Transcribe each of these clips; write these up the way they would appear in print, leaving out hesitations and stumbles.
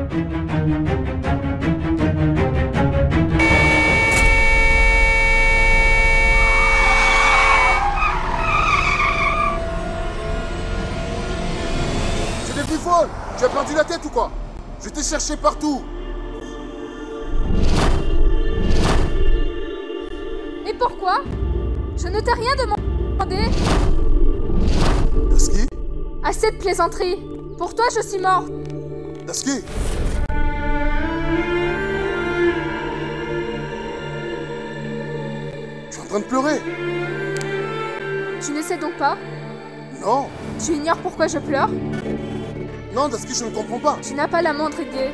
Tu es folle! Tu as perdu la tête ou quoi? Je t'ai cherché partout! Et pourquoi? Je ne t'ai rien demandé. Dasky? Assez de plaisanterie. Pour toi, je suis morte. Dasky? Tu es en train de pleurer? Tu ne sais donc pas? Non! Tu ignores pourquoi je pleure? Non, Dasky, je ne comprends pas! Tu n'as pas la moindre idée.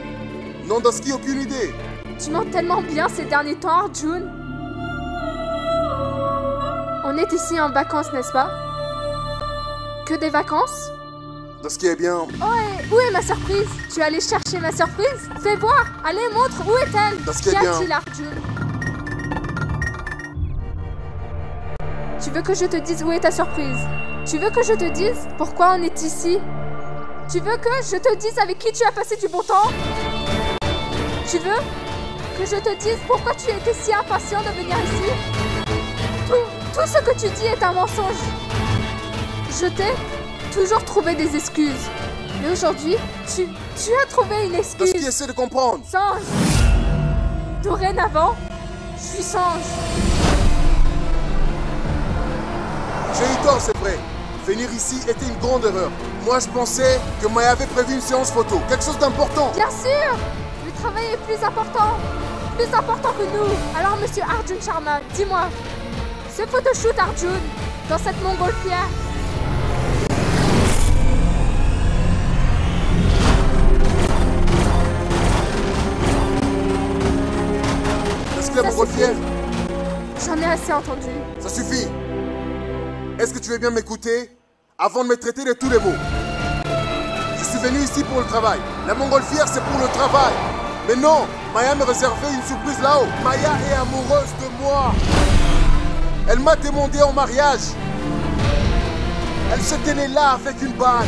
Non, Dasky, aucune idée! Tu mens tellement bien ces derniers temps, Arjun. On est ici en vacances, n'est-ce pas? Que des vacances? Dasky est bien... Oh, et où est ma surprise? Tu es allé chercher ma surprise? Fais voir! Allez, montre! Où est-elle? Dasky Qu'y est bien... a-t-il, Arjun? Tu veux que je te dise où est ta surprise? Tu veux que je te dise pourquoi on est ici? Tu veux que je te dise avec qui tu as passé du bon temps? Tu veux que je te dise pourquoi tu étais si impatient de venir ici? Tout ce que tu dis est un mensonge. Je t'ai toujours trouvé des excuses. Mais aujourd'hui, tu as trouvé une excuse. Dasky, essaie de comprendre. Sange. Dorénavant, je suis Sange. J'ai eu tort, c'est vrai. Venir ici était une grande erreur. Moi, je pensais que Maya avait prévu une séance photo. Quelque chose d'important. Bien sûr. Le travail est plus important. Plus important que nous. Alors, monsieur Arjun Sharma, dis-moi. Ce photoshoot, Arjun, dans cette montgolfière. Est-ce que la montgolfière? J'en ai assez entendu. Ça suffit. Est-ce que tu veux bien m'écouter avant de me traiter de tous les mots? Je suis venu ici pour le travail. La montgolfière, c'est pour le travail. Mais non, Maya me réservait une surprise là-haut. Maya est amoureuse de moi. Elle m'a demandé en mariage. Elle se tenait là avec une bague.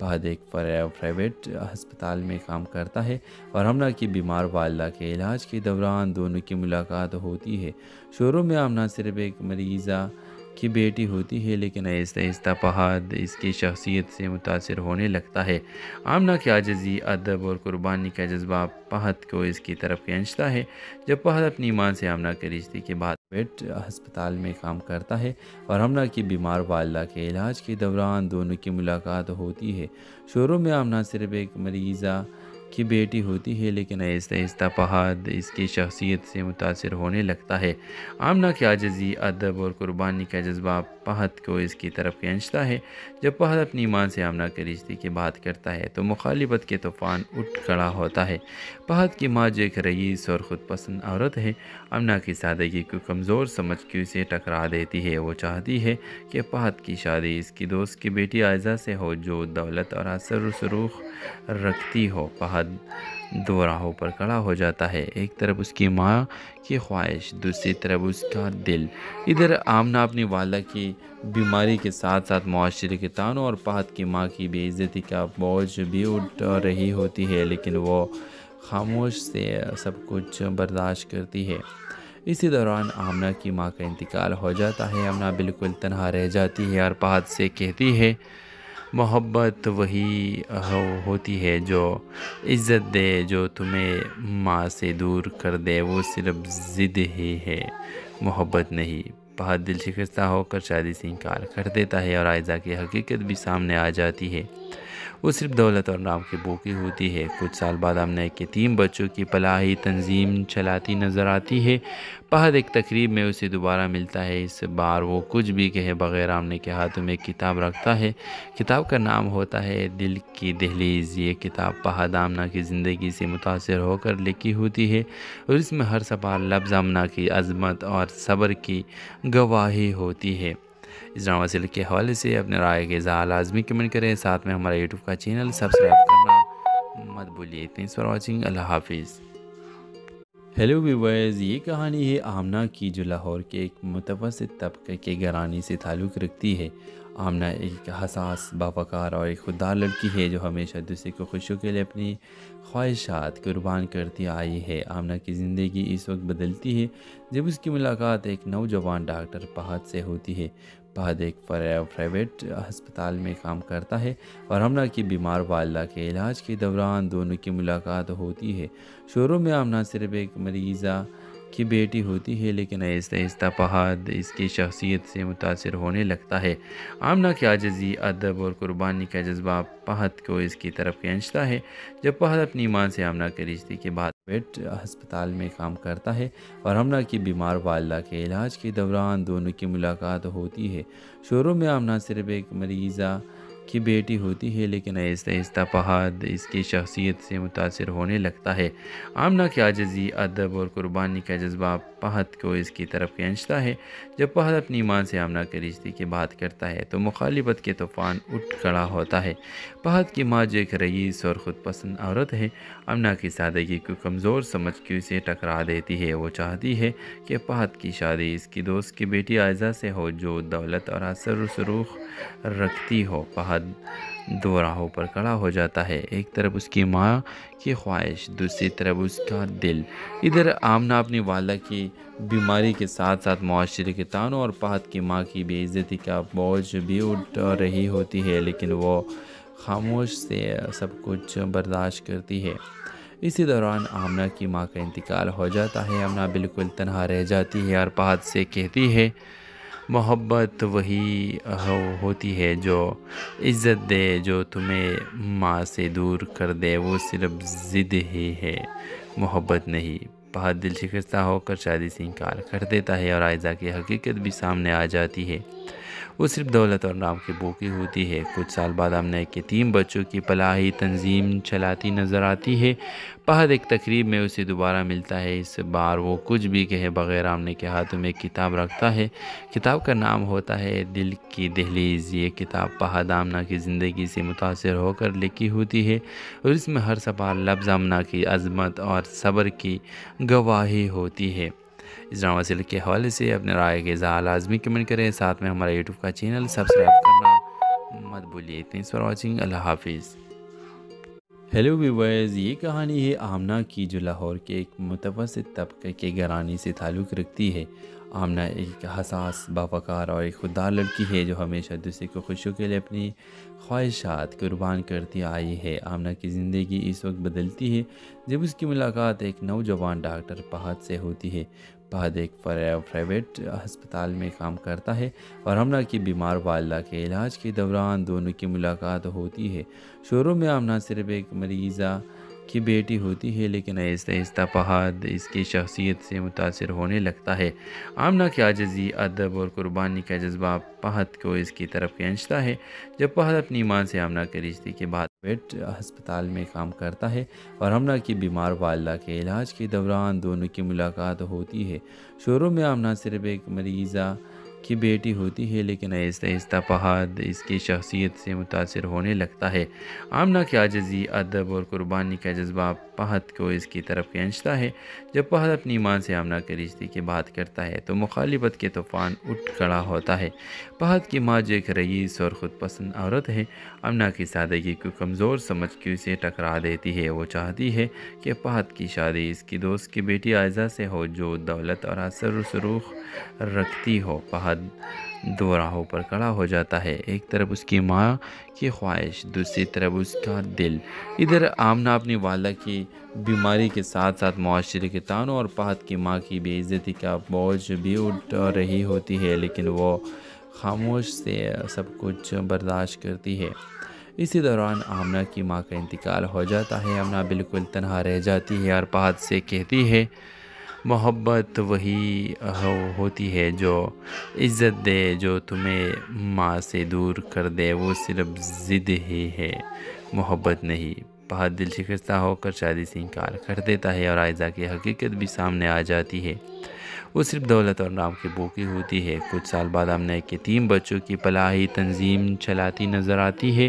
Fahad ایک private ہسپتال میں کام کرتا ہے اور آمنہ کی بیمار والدہ کے علاج کے دوران دونوں کی ملاقات ہوتی ہے۔ شروع میں آمنہ صرف ایک مریضہ کی بیٹی ہوتی ہے، لیکن آہستہ آہستہ فہد اس کی شخصیت سے متاثر ہونے لگتا ہے۔ آمنہ کی عاجزی، ادب اور قربانی کا جذبہ فہد کو اس کی طرف کھینچتا ہے۔ جب فہد اپنی ماں سے آمنہ کے رشتے کے بعد پرائیویٹ ہسپتال میں کام کرتا ہے اور آمنہ کی بیمار والدہ کے علاج کے دوران دونوں کی ملاقات ہوتی ہے۔ شروع میں آمنہ صرف ایک مریضہ کی بیٹی ہوتی ہے، لیکن آہستہ آہستہ فہد اس کی شخصیت سے متاثر ہونے لگتا ہے۔ آمنہ کی عاجزی، ادب اور قربانی کا جذبہ فہد کو اس کی طرف کھینچتا ہے۔ جب فہد اپنی ماں سے آمنہ کے رشتے کی بات کرتا ہے تو مخالفت کے طوفان اٹھ کھڑا ہوتا ہے۔ فہد کی ماں جو ایک رئیس اور خود پسند عورت ہے، آمنہ کی سادگی کو کمزور سمجھ کے اسے ٹکرا دیتی ہے۔ وہ چاہتی ہے کہ فہد کی شادی اس کی دوست کی بیٹی عائزہ سے ہو جو دولت اور اثر و رسوخ رکھتی ہو۔ فہد دو راہوں پر کھڑا ہو جاتا ہے، ایک طرف اس کی ماں کی خواہش، دوسری طرف اس کا دل۔ ادھر آمنہ اپنی والدہ کی بیماری کے ساتھ ساتھ معاشرے کے طعنوں اور فہد کی ماں کی بے عزتی کا بوجھ بھی اٹھا رہی ہوتی ہے، لیکن وہ خاموش سے سب کچھ برداشت کرتی ہے۔ اسی دوران آمنہ کی ماں کا انتقال ہو جاتا ہے۔ آمنہ بالکل تنہا رہ جاتی ہے اور فہد سے کہتی ہے، محبت وہی ہوتی ہے جو عزت دے، جو تمہیں ماں سے دور کر دے وہ صرف ضد ہی ہے، محبت نہیں۔ فہد دل شکستہ ہو کر شادی سے انکار کر دیتا ہے اور عائزہ کی حقیقت بھی سامنے آ جاتی ہے۔ وہ صرف دولت اور نام کی بھوکی ہوتی ہے۔ کچھ سال بعد آمنہ کے 3 بچوں کی فلاحی تنظیم چلاتی نظر آتی ہے۔ فہد ایک تقریب میں اسے دوبارہ ملتا ہے۔ اس بار وہ کچھ بھی کہے بغیر آمنہ کے ہاتھوں میں ایک کتاب رکھتا ہے۔ کتاب کا نام ہوتا ہے دل کی دہلیز۔ یہ کتاب فہد آمنہ کی زندگی سے متاثر ہو کر لکھی ہوتی ہے اور اس میں ہر صفحہ لفظ آمنہ کی عظمت اور صبر کی گواہی ہوتی ہے۔ اس ڈرامہ سیریل کے حوالے سے اپنے رائے کے اظہار لازمی کمنٹ کریں، ساتھ میں ہمارا یوٹیوب کا چینل سبسکرائب کرنا مت بھولیے۔ تھینکس فار واچنگ، اللہ حافظ۔ ہیلو ویورز، یہ کہانی ہے آمنہ کی جو لاہور کے ایک متوسط طبقے کے گھرانے سے تعلق رکھتی ہے۔ آمنہ ایک حساس، باوقار اور ایک خوددار لڑکی ہے جو ہمیشہ دوسرے کو خوشیوں کے لیے اپنی خواہشات قربان کرتی آئی ہے۔ آمنہ کی زندگی اس وقت بدلتی ہے جب اس کی ملاقات ایک نوجوان ڈاکٹر فہد سے ہوتی ہے۔ فہد ایک پرائیویٹ ہسپتال میں کام کرتا ہے اور آمنہ کی بیمار والدہ کے علاج کے دوران دونوں کی ملاقات ہوتی ہے۔ شروع میں آمنہ صرف ایک مریضہ کی بیٹی ہوتی ہے، لیکن آہستہ آہستہ فہد اس کی شخصیت سے متاثر ہونے لگتا ہے۔ آمنہ کی عاجزی، ادب اور قربانی کا جذبہ فہد کو اس کی طرف کھینچتا ہے۔ جب فہد اپنی ماں سے آمنہ کے رشتے کے بعد پرائیویٹ ہسپتال میں کام کرتا ہے اور آمنہ کی بیمار والدہ کے علاج کے دوران دونوں کی ملاقات ہوتی ہے۔ شروع میں آمنہ صرف ایک مریضہ کی بیٹی ہوتی ہے، لیکن آہستہ آہستہ فہد اس کی شخصیت سے متاثر ہونے لگتا ہے۔ آمنہ کی عاجزی، ادب اور قربانی کا جذبہ فہد کو اس کی طرف کھینچتا ہے۔ جب فہد اپنی ماں سے آمنہ کے رشتے کی بات کرتا ہے تو مخالفت کے طوفان اٹھ کھڑا ہوتا ہے۔ فہد کی ماں جو ایک رئیس اور خود پسند عورت ہے، آمنہ کی سادگی کو کمزور سمجھ کے اسے ٹکرا دیتی ہے۔ وہ چاہتی ہے کہ فہد کی شادی اس کی دوست کی بیٹی عائزہ سے ہو جو دولت اور اثر و رسوخ رکھتی ہو۔ فہد دو راہوں پر کھڑا ہو جاتا ہے، ایک طرف اس کی ماں کی خواہش، دوسری طرف اس کا دل۔ ادھر آمنہ اپنی والدہ کی بیماری کے ساتھ ساتھ معاشرے کے طعنوں اور فہد کی ماں کی بے عزتی کا بوجھ بھی اٹھا رہی ہوتی ہے، لیکن وہ خاموش سے سب کچھ برداشت کرتی ہے۔ اسی دوران آمنہ کی ماں کا انتقال ہو جاتا ہے۔ آمنہ بالکل تنہا رہ جاتی ہے اور فہد سے کہتی ہے، محبت وہی ہوتی ہے جو عزت دے، جو تمہیں ماں سے دور کر دے وہ صرف ضد ہی ہے، محبت نہیں۔ فہد دل شکستہ ہو کر شادی سے انکار کر دیتا ہے اور عائزہ کی حقیقت بھی سامنے آ جاتی ہے۔ وہ صرف دولت اور نام کی بھوکی ہوتی ہے۔ کچھ سال بعد آمنہ کے 3 بچوں کی فلاحی تنظیم چلاتی نظر آتی ہے۔ فہد ایک تقریب میں اسے دوبارہ ملتا ہے۔ اس بار وہ کچھ بھی کہے بغیر آمنہ کے ہاتھوں میں ایک کتاب رکھتا ہے۔ کتاب کا نام ہوتا ہے دل کی دہلیز۔ یہ کتاب فہد آمنہ کی زندگی سے متاثر ہو کر لکھی ہوتی ہے اور اس میں ہر صفحہ لفظ آمنہ کی عظمت اور صبر کی گواہی ہوتی ہے۔ اس ڈرامہ سیریل کے حوالے سے اپنے رائے کے اظہار لازمی کمنٹ کریں، ساتھ میں ہمارا یوٹیوب کا چینل سبسکرائب کرنا مت بھولیے. Thanks for watching. اللہ حافظ. ہیلو ویورز، یہ کہانی ہے آمنہ کی جو لاہور کے ایک متوسط طبقے کے گھرانے سے تعلق رکھتی ہے. آمنہ ایک حساس، باوقار اور ایک خوددار لڑکی ہے جو ہمیشہ دوسرے کو خوشیوں کے لیے اپنی خواہشات قربان کرتی آئی ہے. آمنہ کی زندگی اس وقت بدلتی ہے جب اس کی ملاقات ایک نوجوان ڈاکٹر فہد سے ہوتی ہے. فہد ایک پرائیویٹ ہسپتال میں کام کرتا ہے اور آمنہ کی بیمار والدہ کے علاج کے دوران دونوں کی ملاقات ہوتی ہے. شروع میں آمنہ صرف ایک مریضہ کی بیٹی ہوتی ہے، لیکن آہستہ آہستہ فہد اس کی شخصیت سے متاثر ہونے لگتا ہے. آمنہ کی عاجزی، ادب اور قربانی کا جذبہ فہد کو اس کی طرف کھینچتا ہے. جب فہد اپنی ماں سے آمنہ کے رشتے کے بعد پرائیویٹ ہسپتال میں کام کرتا ہے اور آمنہ کی بیمار والدہ کے علاج کے دوران دونوں کی ملاقات ہوتی ہے. شروع میں آمنہ صرف ایک مریضہ کی بیٹی ہوتی ہے، لیکن آہستہ آہستہ فہد اس کی شخصیت سے متاثر ہونے لگتا ہے. آمنہ کی عاجزی، ادب اور قربانی کا جذبہ فہد کو اس کی طرف کھینچتا ہے. جب فہد اپنی ماں سے آمنہ کے رشتے کی بات کرتا ہے تو مخالفت کے طوفان اٹھ کھڑا ہوتا ہے. فہد کی ماں جو ایک رئیس اور خود پسند عورت ہے، آمنہ کی سادگی کو کمزور سمجھ کے اسے ٹکرا دیتی ہے. وہ چاہتی ہے کہ فہد کی شادی اس کی دوست کی بیٹی عائزہ سے ہو جو دولت اور اثر و رسوخ رکھتی ہو. فہد دو راہوں پر کھڑا ہو جاتا ہے، ایک طرف اس کی ماں کی خواہش، دوسری طرف اس کا دل. ادھر آمنہ اپنی والدہ کی بیماری کے ساتھ ساتھ معاشرے کے طعنوں اور فہد کی ماں کی بے عزتی کا بوجھ بھی اٹھا رہی ہوتی ہے، لیکن وہ خاموش سے سب کچھ برداشت کرتی ہے. اسی دوران آمنہ کی ماں کا انتقال ہو جاتا ہے. آمنہ بالکل تنہا رہ جاتی ہے اور فہد سے کہتی ہے محبت وہی ہوتی ہے جو عزت دے، جو تمہیں ماں سے دور کر دے وہ صرف ضد ہی ہے، محبت نہیں. فہد دل شکستہ ہو کر شادی سے انکار کر دیتا ہے اور عائزہ کی حقیقت بھی سامنے آ جاتی ہے. وہ صرف دولت اور نام کی بھوکی ہوتی ہے. کچھ سال بعد آمنہ کے 3 بچوں کی فلاحی تنظیم چلاتی نظر آتی ہے.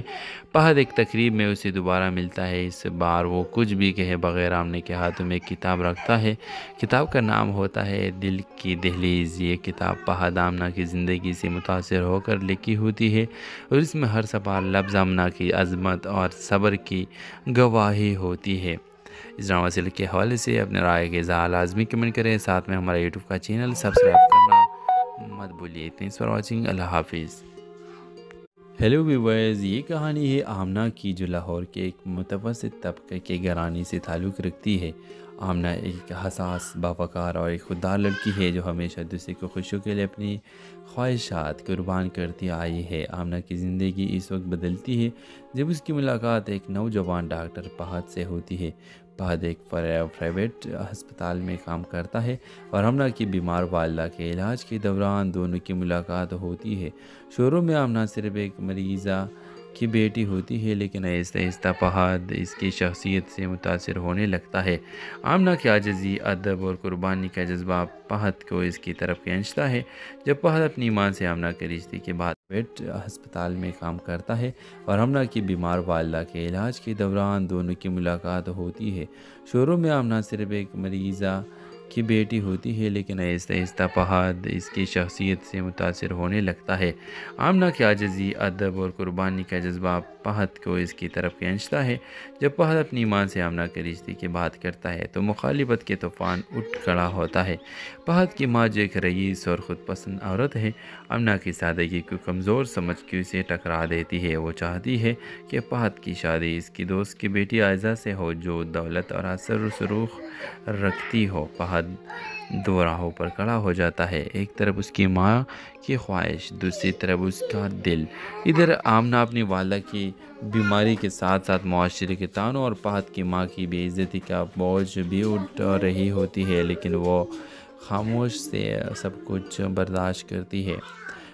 فہد ایک تقریب میں اسے دوبارہ ملتا ہے. اس بار وہ کچھ بھی کہے بغیر آمنہ کے ہاتھوں میں ایک کتاب رکھتا ہے. کتاب کا نام ہوتا ہے دل کی دہلیز. یہ کتاب فہد آمنہ کی زندگی سے متاثر ہو کر لکھی ہوتی ہے اور اس میں ہر صفحہ لفظ آمنہ کی عظمت اور صبر کی گواہی ہوتی ہے. اس ڈرامہ سیریل کے حوالے سے اپنے رائے کے اظہار لازمی کمنٹ کریں. ساتھ میں ہمارا یوٹیوب کا چینل سبسکرائب کرنا مت بھولیے. Thanks for watching. اللہ حافظ. ہیلو ویورز، یہ کہانی ہے آمنہ کی جو لاہور کے ایک متوسط طبقے کے گھرانے سے تعلق رکھتی ہے. آمنہ ایک حساس، باوقار اور ایک خوددار لڑکی ہے جو ہمیشہ دوسرے کو خوشیوں کے لیے اپنی خواہشات قربان کرتی آئی ہے. آمنہ کی زندگی اس وقت بدلتی ہے جب اس کی ملاقات ایک نوجوان ڈاکٹر فہد سے ہوتی ہے. فہد ایک پرائیویٹ ہسپتال میں کام کرتا ہے اور آمنہ کی بیمار والدہ کے علاج کے دوران دونوں کی ملاقات ہوتی ہے. شروع میں آمنہ صرف ایک مریضہ کی بیٹی ہوتی ہے، لیکن آہستہ آہستہ فہد اس کی شخصیت سے متاثر ہونے لگتا ہے. آمنہ کی عاجزی، ادب اور قربانی کا جذبہ فہد کو اس کی طرف کھینچتا ہے. جب فہد اپنی ماں سے آمنہ کے رشتے کے بعد پرائیویٹ ہسپتال میں کام کرتا ہے اور آمنہ کی بیمار والدہ کے علاج کے دوران دونوں کی ملاقات ہوتی ہے. شروع میں آمنہ صرف ایک مریضہ کی بیٹی ہوتی ہے، لیکن آہستہ آہستہ فہد اس کی شخصیت سے متاثر ہونے لگتا ہے. آمنہ کی عاجزی، ادب اور قربانی کا جذبہ فہد کو اس کی طرف کھینچتا ہے. جب فہد اپنی ماں سے آمنہ کے رشتے کی بات کرتا ہے تو مخالفت کے طوفان اٹھ کھڑا ہوتا ہے. فہد کی ماں جو ایک رئیس اور خود پسند عورت ہے، آمنہ کی سادگی کو کمزور سمجھ کے اسے ٹکرا دیتی ہے. وہ چاہتی ہے کہ فہد کی شادی اس کی دوست کی بیٹی عائزہ سے ہو جو دولت اور اثر و رسوخ رکھتی ہو. فہد دو راہوں پر کھڑا ہو جاتا ہے، ایک طرف اس کی ماں کی خواہش، دوسری طرف اس کا دل. ادھر آمنہ اپنی والدہ کی بیماری کے ساتھ ساتھ معاشرے کے طعنوں اور فہد کی ماں کی بے عزتی کا بوجھ بھی اٹھا رہی ہوتی ہے، لیکن وہ خاموش سے سب کچھ برداشت کرتی ہے.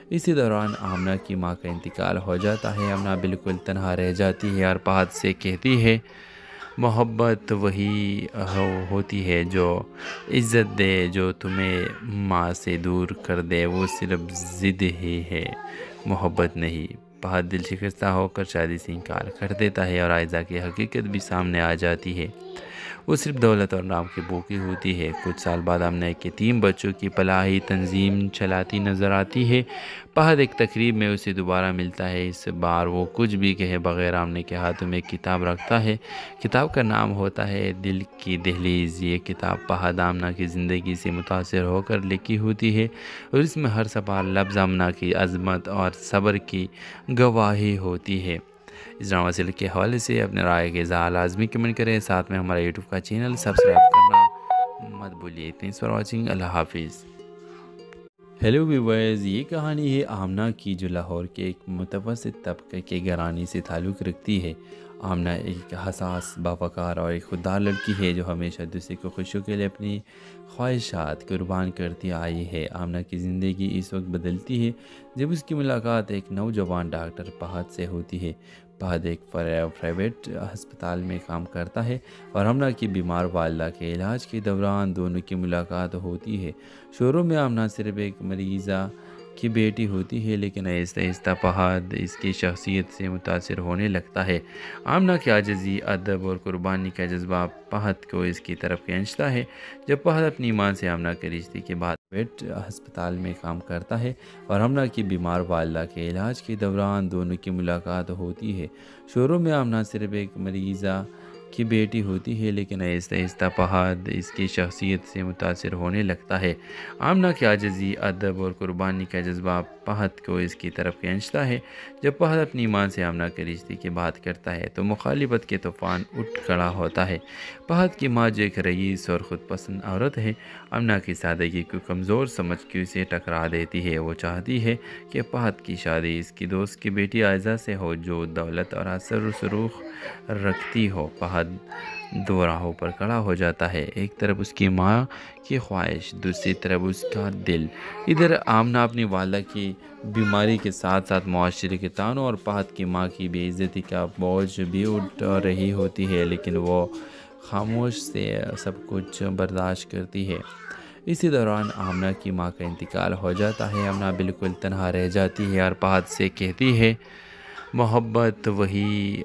اسی دوران آمنہ کی ماں کا انتقال ہو جاتا ہے. آمنہ بالکل تنہا رہ جاتی ہے اور فہد سے کہتی ہے محبت وہی ہوتی ہے جو عزت دے، جو تمہیں ماں سے دور کر دے وہ صرف ضد ہی ہے، محبت نہیں. فہد دل شکستہ ہو کر شادی سے انکار کر دیتا ہے اور عائزہ کی حقیقت بھی سامنے آ جاتی ہے. وہ صرف دولت اور نام کی بھوکی ہوتی ہے۔ کچھ سال بعد آمنہ ایک یتیم بچوں کی فلاحی تنظیم چلاتی نظر آتی ہے۔ فہد ایک تقریب میں اسے دوبارہ ملتا ہے۔ اس بار وہ کچھ بھی کہے بغیر آمنہ کے ہاتھوں میں ایک کتاب رکھتا ہے۔ کتاب کا نام ہوتا ہے دل کی دہلیز۔ یہ کتاب فہد آمنہ کی زندگی سے متاثر ہو کر لکھی ہوتی ہے اور اس میں ہر صفحہ لفظ آمنہ کی عظمت اور صبر کی گواہی ہوتی ہے۔ اس ڈرامہ سیریل کے حوالے سے اپنے رائے کے اظہار لازمی کمنٹ کریں، ساتھ میں ہمارا یوٹیوب کا چینل سبسکرائب کرنا مت بھولیے۔ Thanks for watching. اللہ حافظ۔ ہیلو ویورز، یہ کہانی ہے آمنہ کی جو لاہور کے ایک متوسط طبقے کے گھرانے سے تعلق رکھتی ہے۔ آمنہ ایک حساس، باوقار اور ایک خوددار لڑکی ہے جو ہمیشہ دوسرے کو خوشیوں کے لیے اپنی خواہشات قربان کرتی آئی ہے۔ آمنہ کی زندگی اس وقت بدلتی ہے جب اس کی ملاقات ایک نوجوان ڈاکٹر فہد سے ہوتی ہے۔ فہد ایک پرائیویٹ ہسپتال میں کام کرتا ہے اور آمنہ کی بیمار والدہ کے علاج کے دوران دونوں کی ملاقات ہوتی ہے۔ شروع میں آمنہ صرف ایک مریضہ کی بیٹی ہوتی ہے، لیکن آہستہ آہستہ فہد اس کی شخصیت سے متاثر ہونے لگتا ہے۔ آمنہ کی عاجزی، ادب اور قربانی کا جذبہ فہد کو اس کی طرف کھینچتا ہے۔ جب فہد اپنی ماں سے آمنہ کے رشتے کے بعد پرائیویٹ ہسپتال میں کام کرتا ہے اور آمنہ کی بیمار والدہ کے علاج کے دوران دونوں کی ملاقات ہوتی ہے۔ شروع میں آمنہ صرف ایک مریضہ کی بیٹی ہوتی ہے، لیکن آہستہ آہستہ فہد اس کی شخصیت سے متاثر ہونے لگتا ہے۔ آمنہ کی عاجزی، ادب اور قربانی کا جذبہ فہد کو اس کی طرف کھینچتا ہے۔ جب فہد اپنی ماں سے آمنہ کے رشتے کی بات کرتا ہے تو مخالفت کے طوفان اٹھ کھڑا ہوتا ہے۔ فہد کی ماں جو ایک رئیس اور خود پسند عورت ہے، آمنہ کی سادگی کو کمزور سمجھ کے اسے ٹکرا دیتی ہے۔ وہ چاہتی ہے کہ فہد کی شادی اس کی دوست کی بیٹی عائزہ سے ہو جو دولت اور اثر و رسوخ رکھتی ہو۔ فہد دو راہوں پر کھڑا ہو جاتا ہے، ایک طرف اس کی ماں کی خواہش، دوسری طرف اس کا دل۔ ادھر آمنہ اپنی والدہ کی بیماری کے ساتھ ساتھ معاشرے کے طعنوں اور فہد کی ماں کی بے عزتی کا بوجھ بھی اٹھا رہی ہوتی ہے، لیکن وہ خاموش سے سب کچھ برداشت کرتی ہے۔ اسی دوران آمنہ کی ماں کا انتقال ہو جاتا ہے۔ آمنہ بالکل تنہا رہ جاتی ہے اور فہد سے کہتی ہے محبت وہی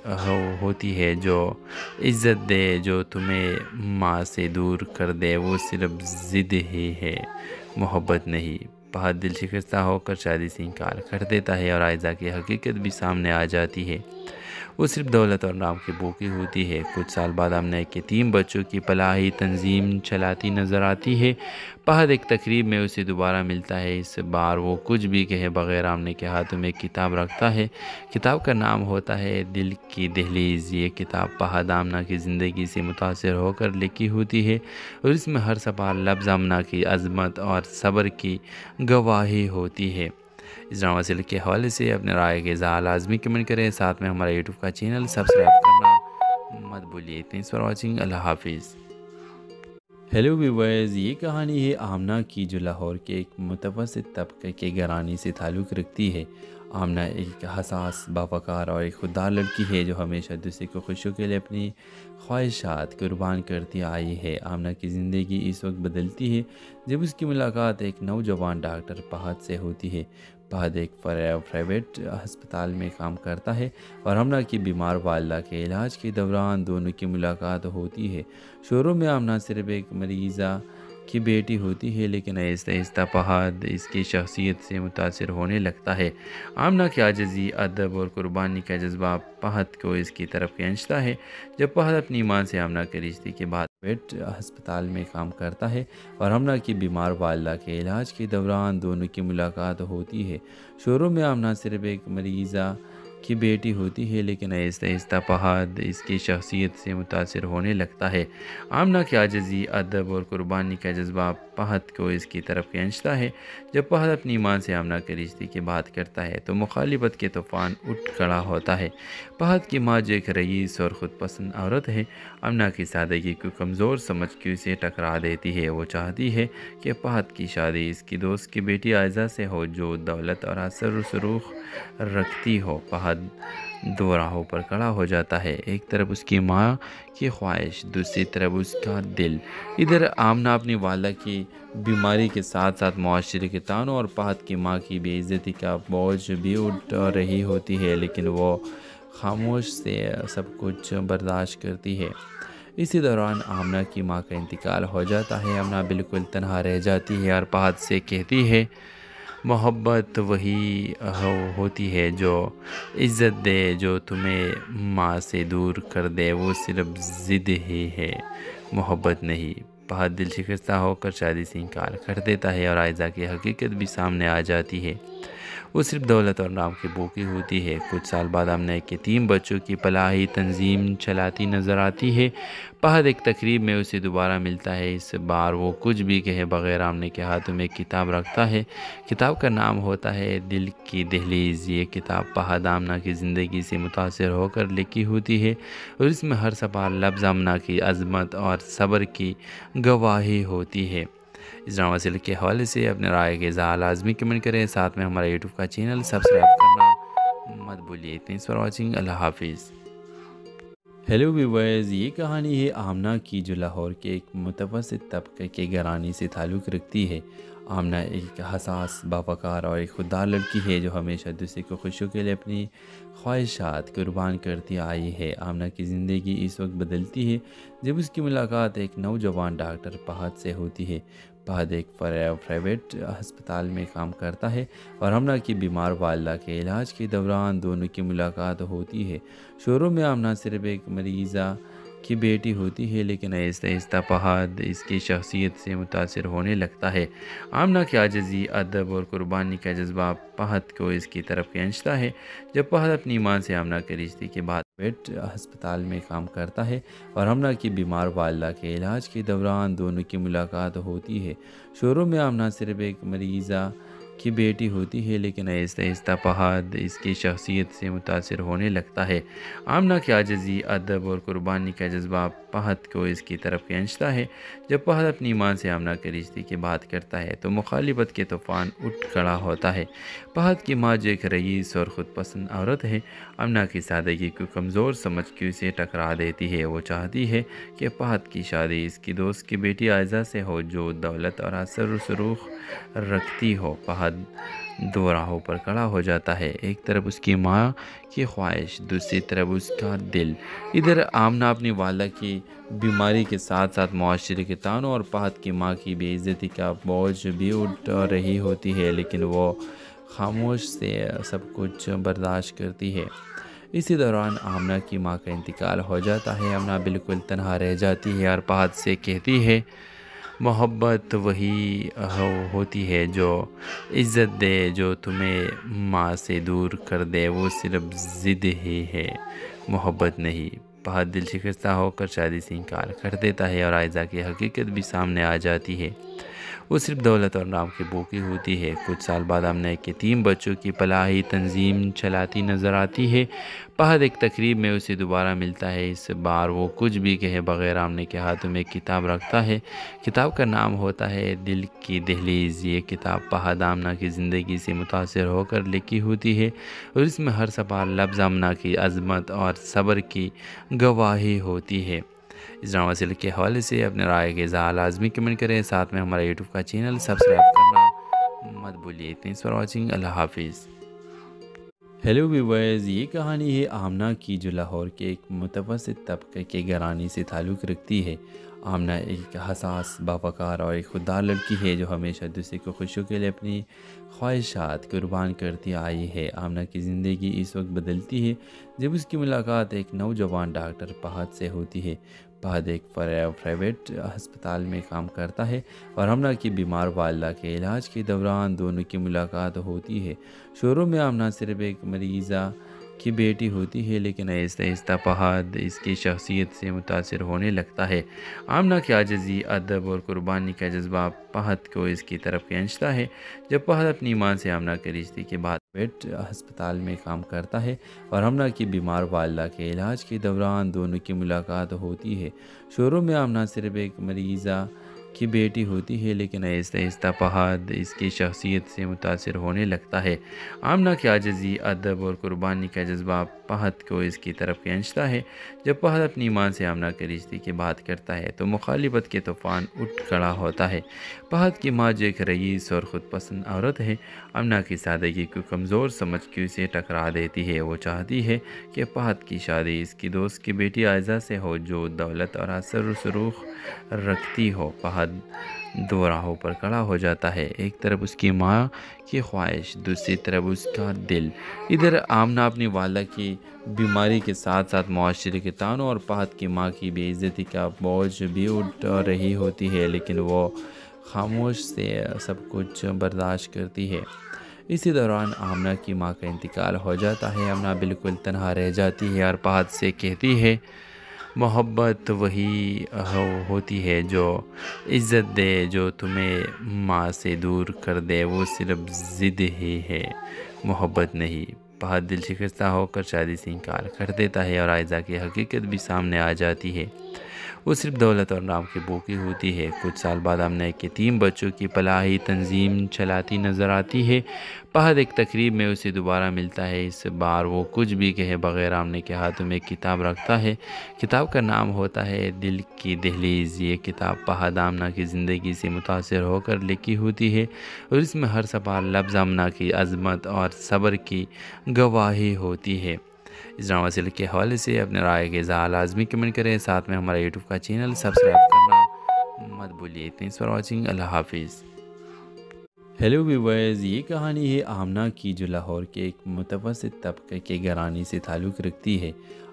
ہوتی ہے جو عزت دے، جو تمہیں ماں سے دور کر دے وہ صرف ضد ہی ہے، محبت نہیں۔ فہد دل شکستہ ہو کر شادی سے انکار کر دیتا ہے اور عائزہ کی حقیقت بھی سامنے آ جاتی ہے۔ وہ صرف دولت اور نام کی بھوکی ہوتی ہے۔ کچھ سال بعد آمنہ ایک یتیم بچوں کی فلاحی تنظیم چلاتی نظر آتی ہے۔ فہد ایک تقریب میں اسے دوبارہ ملتا ہے۔ اس بار وہ کچھ بھی کہے بغیر آمنہ کے ہاتھوں میں ایک کتاب رکھتا ہے۔ کتاب کا نام ہوتا ہے دل کی دہلیز۔ یہ کتاب فہد آمنہ کی زندگی سے متاثر ہو کر لکھی ہوتی ہے اور اس میں ہر صفحہ لفظ آمنہ کی عظمت اور صبر کی گواہی ہوتی ہے۔ اس ڈرامہ سیریل کے حوالے سے اپنے رائے کے اظہار لازمی کمنٹ کریں، ساتھ میں ہمارا یوٹیوب کا چینل سبسکرائب کرنا مت بھولیے۔ Thanks for watching. اللہ حافظ۔ ہیلو ویورز، یہ کہانی ہے آمنہ کی جو لاہور کے ایک متوسط طبقے کے گھرانے سے تعلق رکھتی ہے۔ آمنہ ایک حساس، باوقار اور ایک خوددار لڑکی ہے جو ہمیشہ دوسرے کو خوشیوں کے لیے اپنی خواہشات قربان کرتی آئی ہے۔ آمنہ کی زندگی اس وقت بدلتی ہے جب اس کی ملاقات ایک نوجوان ڈاکٹر فہد سے ہوتی ہے۔ فہد ایک پرائیویٹ ہسپتال میں کام کرتا ہے اور آمنہ کی بیمار والدہ کے علاج کے دوران دونوں کی ملاقات ہوتی ہے۔ شروع میں آمنہ صرف ایک مریضہ کی بیٹی ہوتی ہے، لیکن آہستہ آہستہ فہد اس کی شخصیت سے متاثر ہونے لگتا ہے۔ آمنہ کی عاجزی، ادب اور قربانی کا جذبہ فہد کو اس کی طرف کھینچتا ہے۔ جب فہد اپنی ماں سے آمنہ کے رشتے کے بعد پرائیویٹ ہسپتال میں کام کرتا ہے اور آمنہ کی بیمار والدہ کے علاج کے دوران دونوں کی ملاقات ہوتی ہے۔ شروع میں آمنہ صرف ایک مریضہ کی بیٹی ہوتی ہے، لیکن آہستہ آہستہ فہد اس کی شخصیت سے متاثر ہونے لگتا ہے۔ آمنہ کی عاجزی، ادب اور قربانی کا جذبہ فہد کو اس کی طرف کھینچتا ہے۔ جب فہد اپنی ماں سے آمنہ کے رشتے کی بات کرتا ہے تو مخالفت کے طوفان اٹھ کھڑا ہوتا ہے۔ فہد کی ماں جو ایک رئیس اور خود پسند عورت ہے، آمنہ کی سادگی کو کمزور سمجھ کے اسے ٹکرا دیتی ہے۔ وہ چاہتی ہے کہ فہد کی شادی اس کی دوست کی بیٹی عائزہ سے ہو جو دولت اور اثر و رسوخ رکھتی ہو۔ فہد دو راہوں پر کھڑا ہو جاتا ہے، ایک طرف اس کی ماں کی خواہش، دوسری طرف اس کا دل۔ ادھر آمنہ اپنی والدہ کی بیماری کے ساتھ ساتھ معاشرے کے طعنوں اور فہد کی ماں کی بے عزتی کا بوجھ بھی اٹھا رہی ہوتی ہے، لیکن وہ خاموش سے سب کچھ برداشت کرتی ہے۔ اسی دوران آمنہ کی ماں کا انتقال ہو جاتا ہے۔ آمنہ بالکل تنہا رہ جاتی ہے اور فہد سے کہتی ہے محبت وہی ہوتی ہے جو عزت دے، جو تمہیں ماں سے دور کر دے، وہ صرف ضد ہی ہے، محبت نہیں۔ فہد دل شکستہ ہو کر شادی سے انکار کر دیتا ہے اور عائزہ کی حقیقت بھی سامنے آ جاتی ہے۔ وہ صرف دولت اور نام کی بھوکی ہوتی ہے۔ کچھ سال بعد آمنہ کے 3 بچوں کی فلاحی تنظیم چلاتی نظر آتی ہے۔ فہد ایک تقریب میں اسے دوبارہ ملتا ہے۔ اس بار وہ کچھ بھی کہے بغیر آمنہ کے ہاتھوں میں ایک کتاب رکھتا ہے۔ کتاب کا نام ہوتا ہے دل کی دہلیز۔ یہ کتاب فہد آمنہ کی زندگی سے متاثر ہو کر لکھی ہوتی ہے اور اس میں ہر صفحہ لفظ آمنہ کی عظمت اور صبر کی گواہی ہوتی ہے۔ اس ڈرامہ سیریل کے حوالے سے اپنے رائے کے اظہار لازمی کمنٹ کریں، ساتھ میں ہمارا یوٹیوب کا چینل سبسکرائب کرنا مت بھولیے۔ تھینکس فار واچنگ، اللہ حافظ۔ ہیلو ویورز، یہ کہانی ہے آمنہ کی جو لاہور کے ایک متوسط طبقے کے گھرانے سے تعلق رکھتی ہے۔ آمنہ ایک حساس، باوقار اور ایک خوددار لڑکی ہے جو ہمیشہ دوسرے کو خوشیوں کے لیے اپنی خواہشات قربان کرتی آئی ہے۔ آمنہ کی زندگی اس وقت بدلتی ہے جب اس کی ملاقات ایک نوجوان ڈاکٹر فہد سے ہوتی ہے۔ فہد ایک پرائیویٹ ہسپتال میں کام کرتا ہے اور آمنہ کی بیمار والدہ کے علاج کے دوران دونوں کی ملاقات ہوتی ہے۔ شروع میں آمنہ صرف ایک مریضہ کی بیٹی ہوتی ہے، لیکن آہستہ آہستہ فہد اس کی شخصیت سے متاثر ہونے لگتا ہے۔ آمنہ کی عاجزی، ادب اور قربانی کا جذبہ فہد کو اس کی طرف کھینچتا ہے۔ جب فہد اپنی ماں سے آمنہ کے رشتے کے بعد ہسپتال میں کام کرتا ہے اور آمنہ کی بیمار والدہ کے علاج کے دوران دونوں کی ملاقات ہوتی ہے۔ شروع میں آمنہ صرف ایک مریضہ کی بیٹی ہوتی ہے، لیکن آہستہ آہستہ فہد اس کی شخصیت سے متاثر ہونے لگتا ہے۔ آمنہ کی عاجزی، ادب اور قربانی کا جذبہ فہد کو اس کی طرف کھینچتا ہے۔ جب فہد اپنی ماں سے آمنہ کے رشتے کی بات کرتا ہے تو مخالفت کے طوفان اٹھ کھڑا ہوتا ہے۔ فہد کی ماں جو ایک رئیس اور خود پسند عورت ہے، آمنہ کی سادگی کو کمزور سمجھ کے اسے ٹکرا دیتی ہے۔ وہ چاہتی ہے کہ فہد کی شادی اس کی دوست کی بیٹی عائزہ سے ہو جو دولت اور اثر و رسوخ رکھتی ہو۔ فہد دو راہوں پر کھڑا ہو جاتا ہے، ایک طرف اس کی ماں کی خواہش، دوسری طرف اس کا دل۔ ادھر آمنہ اپنی والدہ کی بیماری کے ساتھ ساتھ معاشرے کے طعنوں اور فہد کی ماں کی بے عزتی کا بوجھ بھی اٹھا رہی ہوتی ہے، لیکن وہ خاموش سے سب کچھ برداشت کرتی ہے۔ اسی دوران آمنہ کی ماں کا انتقال ہو جاتا ہے۔ آمنہ بالکل تنہا رہ جاتی ہے اور فہد سے کہتی ہے محبت وہی ہوتی ہے جو عزت دے، جو تمہیں ماں سے دور کر دے، وہ صرف ضد ہی ہے، محبت نہیں۔ فہد دل شکستہ ہو کر شادی سے انکار کر دیتا ہے اور عائزہ کی حقیقت بھی سامنے آ جاتی ہے۔ وہ صرف دولت اور نام کی بھوکی ہوتی ہے۔ کچھ سال بعد آمنہ کے 3 بچوں کی فلاحی تنظیم چلاتی نظر آتی ہے۔ فہد ایک تقریب میں اسے دوبارہ ملتا ہے۔ اس بار وہ کچھ بھی کہے بغیر آمنہ کے ہاتھوں میں ایک کتاب رکھتا ہے۔ کتاب کا نام ہوتا ہے دل کی دہلیز۔ یہ کتاب فہد آمنہ کی زندگی سے متاثر ہو کر لکھی ہوتی ہے اور اس میں ہر صفحہ لفظ آمنہ کی عظمت اور صبر کی گواہی ہوتی ہے۔ اس ڈرامہ سیریل کے حوالے سے اپنے رائے کے اظہار لازمی کمنٹ کریں، ساتھ میں ہمارا یوٹیوب کا چینل سبسکرائب کرنا مت بھولیے۔ تھینکس فار واچنگ، اللہ حافظ۔ ہیلو ویورز، یہ کہانی ہے آمنہ کی جو لاہور کے ایک متوسط طبقے کے گھرانے سے تعلق رکھتی ہے۔ آمنہ ایک حساس، باوقار اور ایک خوددار لڑکی ہے جو ہمیشہ دوسرے کو خوشیوں کے لیے اپنی خواہشات قربان کرتی آئی ہے۔ آمنہ کی زندگی اس وقت بدلتی ہے جب اس کی ملاقات ایک نوجوان ڈاکٹر فہد سے ہوتی ہے۔ فہد ایک پرائیویٹ ہسپتال میں کام کرتا ہے اور آمنہ کی بیمار والدہ کے علاج کے دوران دونوں کی ملاقات ہوتی ہے۔ شروع میں آمنہ صرف ایک مریضہ کی بیٹی ہوتی ہے، لیکن آہستہ آہستہ فہد اس کی شخصیت سے متاثر ہونے لگتا ہے۔ آمنہ کی عاجزی، ادب اور قربانی کا جذبہ فہد کو اس کی طرف کھینچتا ہے۔ جب فہد اپنی ماں سے آمنہ کے رشتے کے بعد ہسپتال میں کام کرتا ہے اور آمنہ کی بیمار والدہ کے علاج کے دوران دونوں کی ملاقات ہوتی ہے۔ شروع میں آمنہ صرف ایک مریضہ کی بیٹی ہوتی ہے، لیکن آہستہ آہستہ فہد اس کی شخصیت سے متاثر ہونے لگتا ہے۔ آمنہ کی عاجزی، ادب اور قربانی کا جذبہ فہد کو اس کی طرف کھینچتا ہے۔ جب فہد اپنی ماں سے آمنہ کے رشتے کی بات کرتا ہے تو مخالفت کے طوفان اٹھ کھڑا ہوتا ہے۔ فہد کی ماں جو ایک رئیس اور خود پسند عورت ہے، آمنہ کی سادگی کو کمزور سمجھ کے اسے ٹکرا دیتی ہے۔ وہ چاہتی ہے کہ فہد کی شادی اس کی دوست کی بیٹی عائزہ سے ہو جو دولت اور اثر و رسوخ رکھتی ہو۔ فہد دو راہوں پر کھڑا ہو جاتا ہے، ایک طرف اس کی ماں کی خواہش، دوسری طرف اس کا دل۔ ادھر آمنہ اپنی والدہ کی بیماری کے ساتھ ساتھ معاشرے کے طعنوں اور فہد کی ماں کی بے عزتی کا بوجھ بھی اٹھا رہی ہوتی ہے، لیکن وہ خاموش سے سب کچھ برداشت کرتی ہے۔ اسی دوران آمنہ کی ماں کا انتقال ہو جاتا ہے۔ آمنہ بالکل تنہا رہ جاتی ہے اور فہد سے کہتی ہے، محبت وہی ہوتی ہے جو عزت دے، جو تمہیں ماں سے دور کر دے وہ صرف ضد ہی ہے، محبت نہیں۔ فہد دل شکستہ ہو کر شادی سے انکار کر دیتا ہے اور عائزہ کی حقیقت بھی سامنے آ جاتی ہے۔ وہ صرف دولت اور نام کی بھوکی ہوتی ہے۔ کچھ سال بعد آمنہ کے 3 بچوں کی فلاحی تنظیم چلاتی نظر آتی ہے۔ فہد ایک تقریب میں اسے دوبارہ ملتا ہے۔ اس بار وہ کچھ بھی کہے بغیر آمنہ کے ہاتھوں میں ایک کتاب رکھتا ہے۔ کتاب کا نام ہوتا ہے دل کی دہلیز۔ یہ کتاب فہد آمنہ کی زندگی سے متاثر ہو کر لکھی ہوتی ہے اور اس میں ہر صفحہ لفظ آمنہ کی عظمت اور صبر کی گواہی ہوتی ہے۔ اس ڈرامہ سیریل کے حوالے سے اپنے رائے کے اظہار لازمی کمنٹ کریں، ساتھ میں ہمارا یوٹیوب کا چینل سبسکرائب کرنا مت بھولیے۔ تھینکس فار واچنگ، اللہ حافظ۔ ہیلو ویورز، یہ کہانی ہے آمنہ کی جو لاہور کے ایک متوسط طبقے کے گھرانے سے تعلق رکھتی ہے۔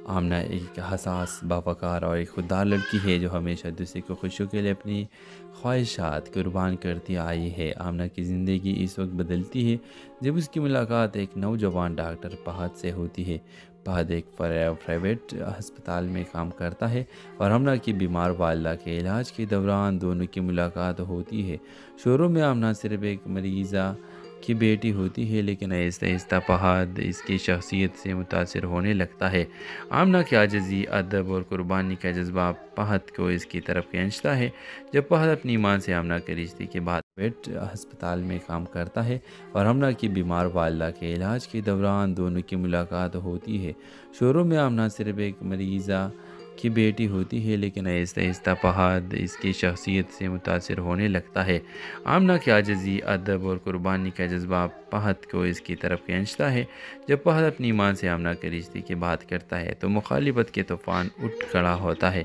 آمنہ ایک حساس، باوقار اور ایک خوددار لڑکی ہے جو ہمیشہ دوسرے کو خوشیوں کے لیے اپنی خواہشات قربان کرتی آئی ہے۔ آمنہ کی زندگی اس وقت بدلتی ہے جب اس کی ملاقات ایک نوجوان ڈاکٹر فہد سے ہوتی ہے۔ فہد ایک پرائیویٹ ہسپتال میں کام کرتا ہے اور آمنہ کی بیمار والدہ کے علاج کے دوران دونوں کی ملاقات ہوتی ہے۔ شروع میں آمنہ صرف ایک مریضہ کی بیٹی ہوتی ہے، لیکن آہستہ آہستہ فہد اس کی شخصیت سے متاثر ہونے لگتا ہے۔ آمنہ کی عاجزی، ادب اور قربانی کا جذبہ فہد کو اس کی طرف کھینچتا ہے۔ جب فہد اپنی ماں سے آمنہ کے رشتے کے بعد پرائیویٹ ہسپتال میں کام کرتا ہے اور آمنہ کی بیمار والدہ کے علاج کے دوران دونوں کی ملاقات ہوتی ہے۔ شروع میں آمنہ صرف ایک مریضہ کی بیٹی ہوتی ہے، لیکن آہستہ آہستہ فہد اس کی شخصیت سے متاثر ہونے لگتا ہے۔ آمنہ کی عاجزی، ادب اور قربانی کا جذبہ فہد کو اس کی طرف کھینچتا ہے۔ جب فہد اپنی ماں سے آمنہ کے رشتے کی بات کرتا ہے تو مخالفت کے طوفان اٹھ کھڑا ہوتا ہے۔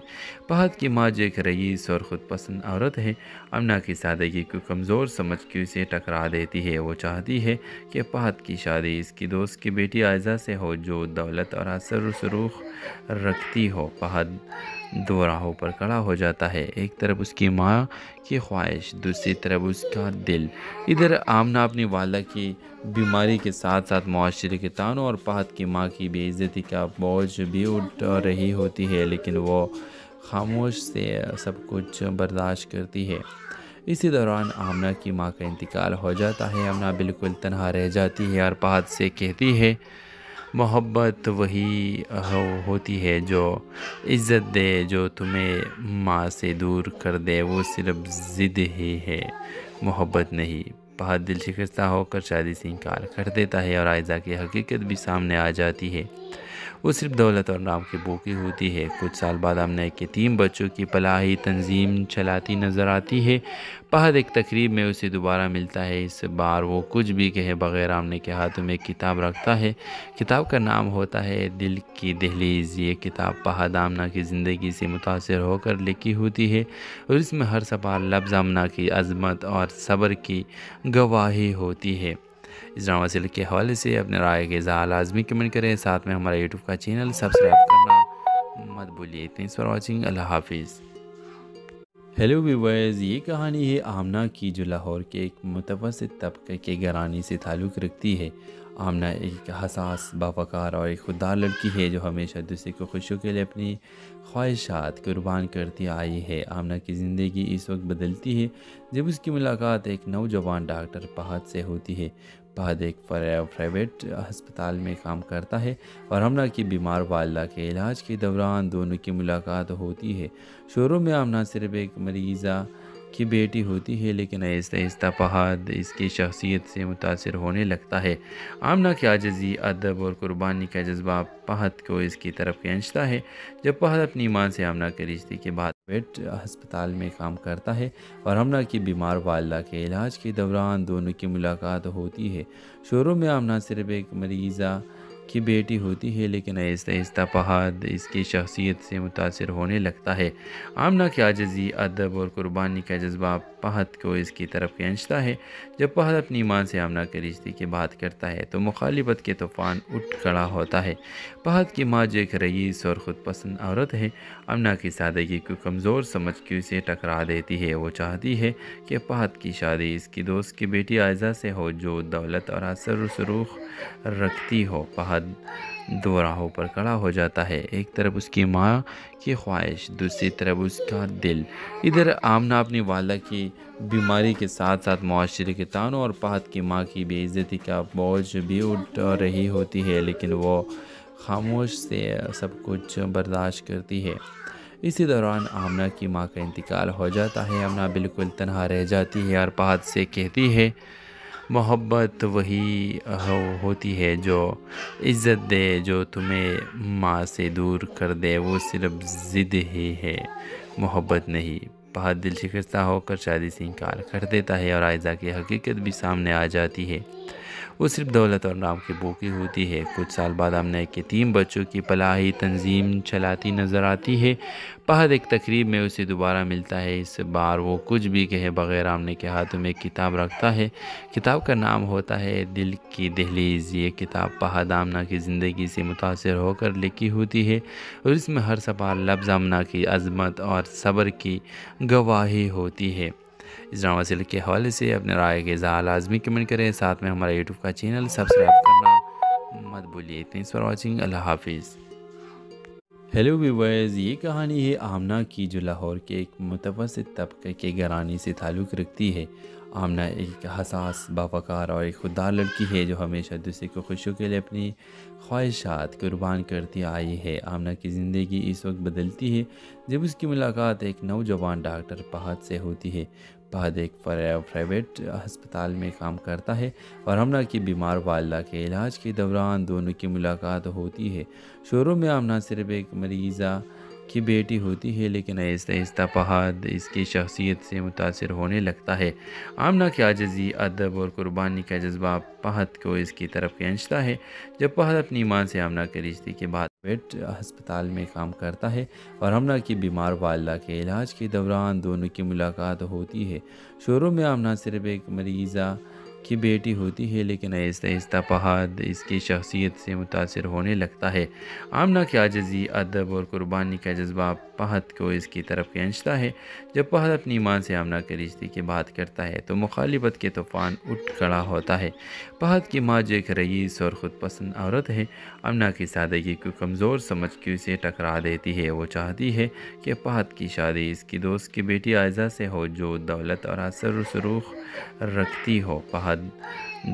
فہد کی ماں جو ایک رئیس اور خود پسند عورت ہے، آمنہ کی سادگی کو کمزور سمجھ کے اسے ٹکرا دیتی ہے۔ وہ چاہتی ہے کہ فہد کی شادی اس کی دوست کی بیٹی عائزہ سے ہو جو دولت اور اثر و رسوخ رکھتی ہو۔ فہد دو راہوں پر کھڑا ہو جاتا ہے، ایک طرف اس کی ماں کی خواہش، دوسری طرف اس کا دل۔ ادھر آمنہ اپنی والدہ کی بیماری کے ساتھ ساتھ معاشرے کے طعنوں اور فہد کی ماں کی بے عزتی کا بوجھ بھی اٹھا رہی ہوتی ہے، لیکن وہ خاموش سے سب کچھ برداشت کرتی ہے۔ اسی دوران آمنہ کی ماں کا انتقال ہو جاتا ہے۔ آمنہ بالکل تنہا رہ جاتی ہے اور فہد سے کہتی ہے، محبت وہی ہوتی ہے جو عزت دے، جو تمہیں ماں سے دور کر دے وہ صرف ضد ہی ہے، محبت نہیں۔ فہد دل شکستہ ہو کر شادی سے انکار کر دیتا ہے اور عائزہ کی حقیقت بھی سامنے آ جاتی ہے۔ وہ صرف دولت اور نام کی بھوکی ہوتی ہے۔ کچھ سال بعد آمنہ کے 3 بچوں کی فلاحی تنظیم چلاتی نظر آتی ہے۔ فہد ایک تقریب میں اسے دوبارہ ملتا ہے۔ اس بار وہ کچھ بھی کہے بغیر آمنہ کے ہاتھوں میں ایک کتاب رکھتا ہے۔ کتاب کا نام ہوتا ہے دل کی دہلیز۔ یہ کتاب فہد آمنہ کی زندگی سے متاثر ہو کر لکھی ہوتی ہے اور اس میں ہر صفحہ لفظ آمنہ کی عظمت اور صبر کی گواہی ہوتی ہے۔ اس ڈرامہ سیریل کے حوالے سے اپنے رائے کے اظہار لازمی کمنٹ کریں، ساتھ میں ہمارا یوٹیوب کا چینل سبسکرائب کرنا مت بھولیے۔ تھینکس فار واچنگ، اللہ حافظ۔ ہیلو ویورز، یہ کہانی ہے آمنہ کی جو لاہور کے ایک متوسط طبقے کے گھرانے سے تعلق رکھتی ہے۔ آمنہ ایک حساس، باوقار اور ایک خوددار لڑکی ہے جو ہمیشہ دوسرے کو خوشیوں کے لیے اپنی خواہشات قربان کرتی آئی ہے۔ آمنہ کی زندگی اس وقت بدلتی ہے جب اس کی ملاقات ایک نوجوان ڈاکٹر فہد سے ہوتی ہے۔ فہد ایک پرائیویٹ ہسپتال میں کام کرتا ہے اور آمنہ کی بیمار والدہ کے علاج کے دوران دونوں کی ملاقات ہوتی ہے۔ شروع میں آمنہ صرف ایک مریضہ کی بیٹی ہوتی ہے، لیکن آہستہ آہستہ فہد اس کی شخصیت سے متاثر ہونے لگتا ہے۔ آمنہ کی عاجزی، ادب اور قربانی کا جذبہ فہد کو اس کی طرف کھینچتا ہے۔ جب فہد اپنی ماں سے آمنہ کے رشتے کے بعد ہسپتال میں کام کرتا ہے اور آمنہ کی بیمار والدہ کے علاج کے دوران دونوں کی ملاقات ہوتی ہے۔ شروع میں آمنہ صرف ایک مریضہ کی بیٹی ہوتی ہے، لیکن آہستہ آہستہ فہد اس کی شخصیت سے متاثر ہونے لگتا ہے۔ آمنہ کی عاجزی، ادب اور قربانی کا جذبہ فہد کو اس کی طرف کھینچتا ہے۔ جب فہد اپنی ماں سے آمنہ کے رشتے کی بات کرتا ہے تو مخالفت کے طوفان اٹھ کھڑا ہوتا ہے۔ فہد کی ماں جو ایک رئیس اور خود پسند عورت ہے، آمنہ کی سادگی کو کمزور سمجھ کے اسے ٹکرا دیتی ہے۔ وہ چاہتی ہے کہ فہد کی شادی اس کی دوست کی بیٹی عائزہ سے ہو جو دولت اور اثر و رسوخ رکھتی ہو۔ فہد دو راہوں پر کھڑا ہو جاتا ہے، ایک طرف اس کی ماں کی خواہش، دوسری طرف اس کا دل۔ ادھر آمنہ اپنی والدہ کی بیماری کے ساتھ ساتھ معاشرے کے طعنوں اور فہد کی ماں کی بے عزتی کا بوجھ بھی اٹھا رہی ہوتی ہے، لیکن وہ خاموش سے سب کچھ برداشت کرتی ہے۔ اسی دوران آمنہ کی ماں کا انتقال ہو جاتا ہے۔ آمنہ بالکل تنہا رہ جاتی ہے اور فہد سے کہتی ہے، محبت وہی ہوتی ہے جو عزت دے، جو تمہیں ماں سے دور کر دے وہ صرف ضد ہی ہے، محبت نہیں۔ فہد دل شکستہ ہو کر شادی سے انکار کر دیتا ہے اور عائزہ کی حقیقت بھی سامنے آ جاتی ہے۔ وہ صرف دولت اور نام کی بھوکی ہوتی ہے۔ کچھ سال بعد آمنہ کے 3 بچوں کی فلاحی تنظیم چلاتی نظر آتی ہے۔ فہد ایک تقریب میں اسے دوبارہ ملتا ہے۔ اس بار وہ کچھ بھی کہے بغیر آمنہ کے ہاتھوں میں ایک کتاب رکھتا ہے۔ کتاب کا نام ہوتا ہے دل کی دہلیز۔ یہ کتاب فہد آمنہ کی زندگی سے متاثر ہو کر لکھی ہوتی ہے اور اس میں ہر صفحہ لفظ آمنہ کی عظمت اور صبر کی گواہی ہوتی ہے۔ اس ڈرامہ سیریل کے حوالے سے اپنے رائے کے اظہار لازمی کمنٹ کریں، ساتھ میں ہمارا یوٹیوب کا چینل سبسکرائب کرنا مت بھولیے۔ تھینکس فار واچنگ، اللہ حافظ۔ ہیلو ویورز، یہ کہانی ہے آمنہ کی جو لاہور کے ایک متوسط طبقے کے گھرانے سے تعلق رکھتی ہے۔ آمنہ ایک حساس، باوقار اور ایک خوددار لڑکی ہے جو ہمیشہ دوسرے کو خوشیوں کے لیے اپنی خواہشات قربان کرتی آئی ہے۔ آمنہ کی زندگی اس وقت بدلتی ہے جب اس کی ملاقات ایک نوجوان ڈاکٹر فہد سے ہوتی ہے۔ فہد ایک پرائیویٹ ہسپتال میں کام کرتا ہے اور آمنہ کی بیمار والدہ کے علاج کے دوران دونوں کی ملاقات ہوتی ہے۔ شروع میں آمنہ صرف ایک مریضہ کی بیٹی ہوتی ہے، لیکن آہستہ آہستہ فہد اس کی شخصیت سے متاثر ہونے لگتا ہے۔ آمنہ کی عاجزی، ادب اور قربانی کا جذبہ فہد کو اس کی طرف کھینچتا ہے۔ جب فہد اپنی ماں سے آمنہ کے رشتے کے بعد ہسپتال میں کام کرتا ہے اور آمنہ کی بیمار والدہ کے علاج کے دوران دونوں کی ملاقات ہوتی ہے۔ شروع میں آمنہ صرف ایک مریضہ کی بیٹی ہوتی ہے، لیکن آہستہ آہستہ فہد اس کی شخصیت سے متاثر ہونے لگتا ہے۔ آمنہ کی عاجزی، ادب اور قربانی کا جذبہ فہد کو اس کی طرف کھینچتا ہے۔ جب فہد اپنی ماں سے آمنہ کے رشتے کی بات کرتا ہے تو مخالفت کے طوفان اٹھ کھڑا ہوتا ہے۔ فہد کی ماں جو ایک رئیس اور خود پسند عورت ہے، آمنہ کی سادگی کو کمزور سمجھ کے اسے ٹکرا دیتی ہے۔ وہ چاہتی ہے کہ فہد کی شادی اس کی دوست کی بیٹی عائزہ سے ہو جو دولت اور اثر و رسوخ رکھتی ہو۔ فہد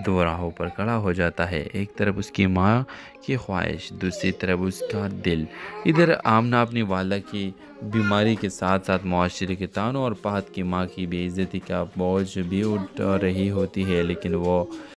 دو راہوں پر کھڑا ہو جاتا ہے، ایک طرف اس کی ماں کی خواہش، دوسری طرف اس کا دل۔ ادھر آمنہ اپنی والدہ کی بیماری کے ساتھ ساتھ معاشرے کے طعنوں اور فہد کی ماں کی بے عزتی کا بوجھ بھی اٹھا رہی ہوتی ہے، لیکن وہ